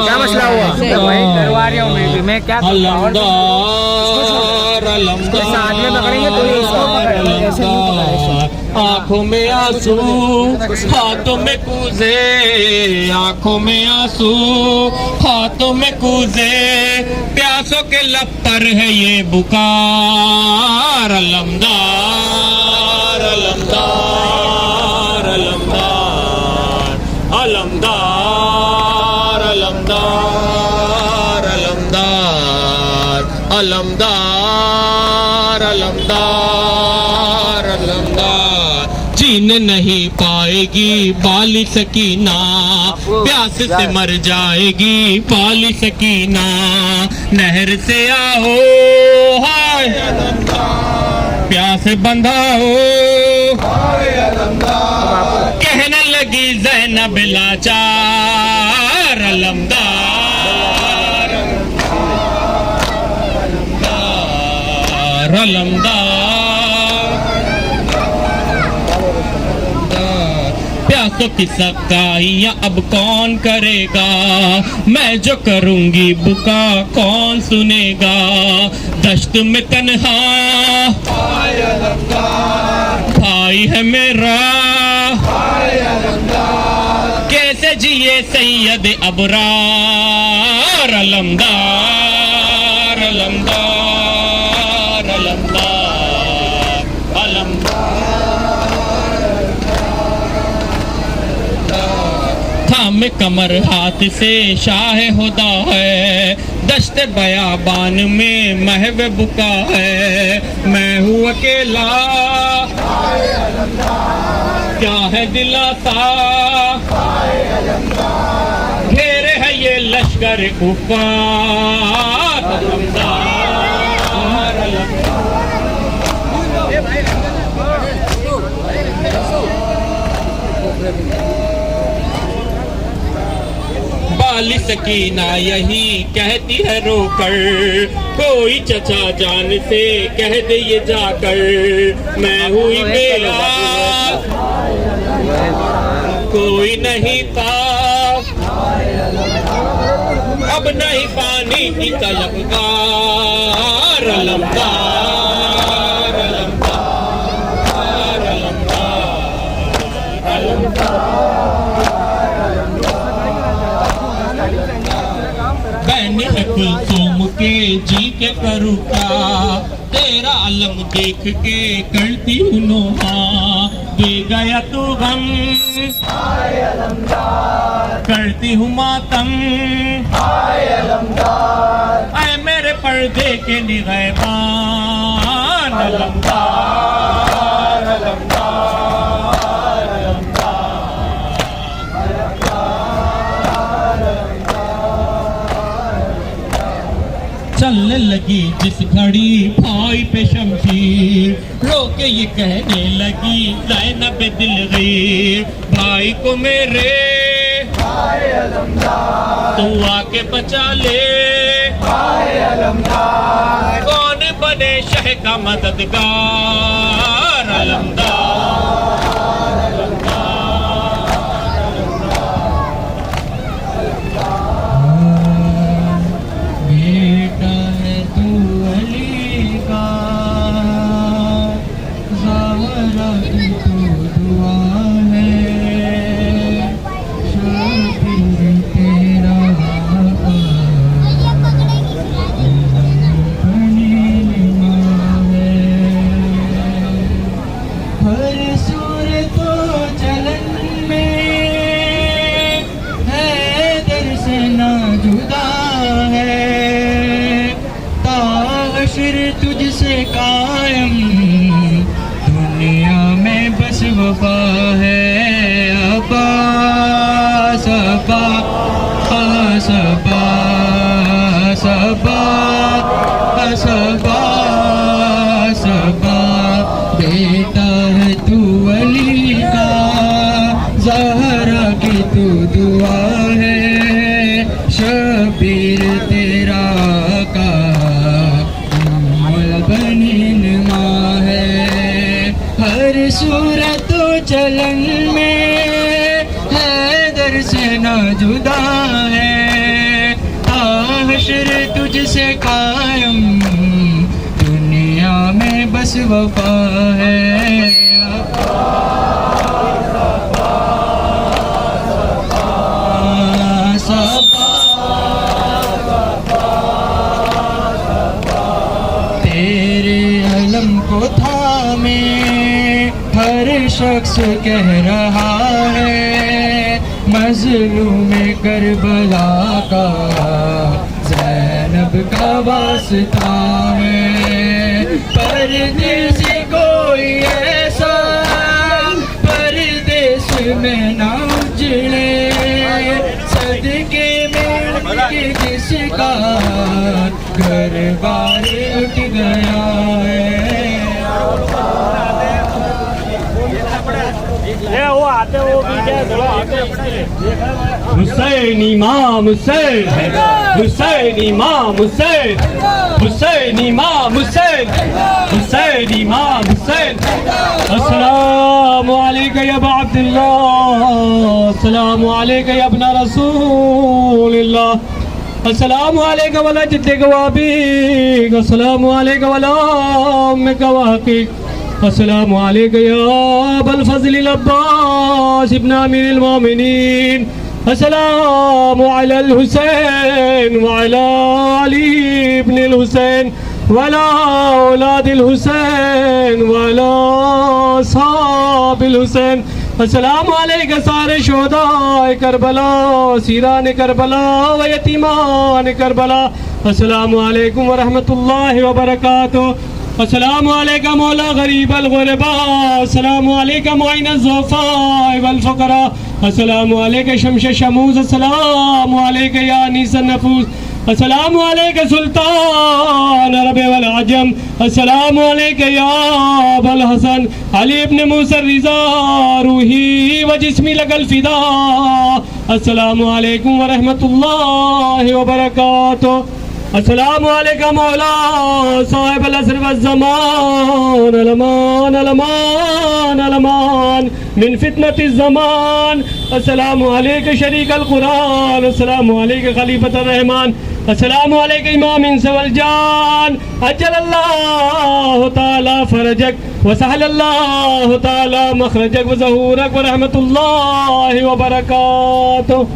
क्या मसला हुआ भाई? करवा रहा हूँ मैं क्या साथ में पकड़ेंगे तो इसको
आँखों में आंसू हाथों में कूजे, आँखों में आंसू हाथों में कूजे, प्यासों के लब पर है ये बुकार। अलमदार अलमदार अलमदार अलमदार अलमदार अलमदार अलमदार अलमदार अलमदार। जीन नहीं पाएगी बाली सकीना, प्यास से मर जाएगी बाली सकीना। नहर से आओ हाय प्यास बंधा हो, कहने लगी ज़ैनब लाचार। अलमदार अलमदार प्यासों की सकाइयाँ अब कौन करेगा, मैं जो करूँगी बुका कौन सुनेगा। दश्त में तन्हा भाई है मेरा, कैसे जिए सैयद अबरार। अलमदार अलमदार अलमदार अलमदार। थामे कमर हाथ से शाह खुदा है, दश्त बयाबान में महव बुका है। मैं हूँ अकेला क्या है दिलासा, घेरे है ये लश्कर कुफार। अलमदार बाली सकीना यही कहती है रोकर, कोई चचा जान से कह दे ये जाकर। मैं हुई बेला कोई नहीं था, अब नहीं पानी की तलबगार। अलमदार अलमदार अलमदार अलमदार। बैनी है कुलसुम के जी के करूँ क्या, तेरा अलम देख के करती हूँ नोहा। दे गया तू गम करती हूँ मातम, ऐ मेरे पर्दे के निगहबान। अलमदार अलमदार अलमदार चलने लगी जिस घड़ी भाई पे शमशीर, रो के ये कहने लगी ज़ैनब दिलगीर, भाई को मेरे तू आके बचा ले, कौन बने शह का मददगार, अलमदार।
बेटा है तू अली का, ज़हरा की तू दुआ है, शबीर तेरा बनी माँ है। हर सूर तो चलन में हैदर से ना जुदा है, ताहशर तुझसे कायम दुनिया में बस वफा है। अब्बास अब्बास अब्बास अब्बास अब्बास अब्बास, बेटा है तू अली का, ज़हरा की तू दुआ है, शबीर तेरा का बनीन माँ है। हर सूरत चलन में हैदर से ना जुदा है, ताहशर तुझसे कायम दुनिया में बस वफा है। तेरे अलम को थामे हर शख्स कह रहा है, मज़लूम करबला का ज़ैनब का वास्ता है। परदेसी कोई ऐसा परदेस में ना उजड़े, सदके में उनके जिसका घर बार उठ गया है।
वो आते वो भी क्या हुसैन इमाम हुसैन, हुसैन इमाम हुसैन, हुसैन इमाम हुसैन, हुसैन इमाम हुसैन। अस्सलामु अलैका या अबा अब्दुल्लाह, अस्सलामु अलैका या इब्न रसूलिल्लाह, अस्सलामु अलैका वला जद्दिक व अबीक, अस्सलामु अलैका वला उम्मिक व अखीक, अस्सलामु अलैका या अबल फज़ल अब्बास इब्न अमीरुल मोमिनीन, अस्सलामु अलल हुसैन व अला अली इब्नुल हुसैन व अला औलादिल हुसैन व अला असहाबिल हुसैन। अस्सलामु अलैका सारे शोहदाए करबला, सीरान करबला व यतीमान करबला, अस्सलामु अलैकुम व रहमतुल्लाहि व बरकातुहू। अस्सलामु अलैका मौला गरीब अल गुरबा, अस्सलामु अलैका मुइन ज़ुअफ़ा वल फ़ुक़रा, अस्सलामु अलैका शम्स शमूस, अस्सलामु अलैका या अनीस नफूस, अस्सलामु अलैका सुल्तान अरब वल अजम, अस्सलामु अलैका या अबल हसन अली इब्न मूसा रिज़ा, रूही व जिस्मी लगल फ़िदा, अस्सलामु अलैकुम व रहमतुल्लाहि व बरकातुहू। अस्सलामु अलैका मौला साहिब अल-असर वज़्ज़मान, अलमान अलमान अलमान मिन फितनतिज़ ज़मान, अस्सलामु अलैका शरीक अल-कुरान, अस्सलामु अलैका खलीफत रहमान, अस्सलामु अलैका इमाम इंस वल जान, अज्जलल्लाहु ताला फरजक व सहलल्लाहु ताला मखरजक व ज़हूरक व रहमतुल्लाहि व बरकातुहू।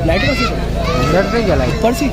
लाइट पे क्या लाइट पर्सी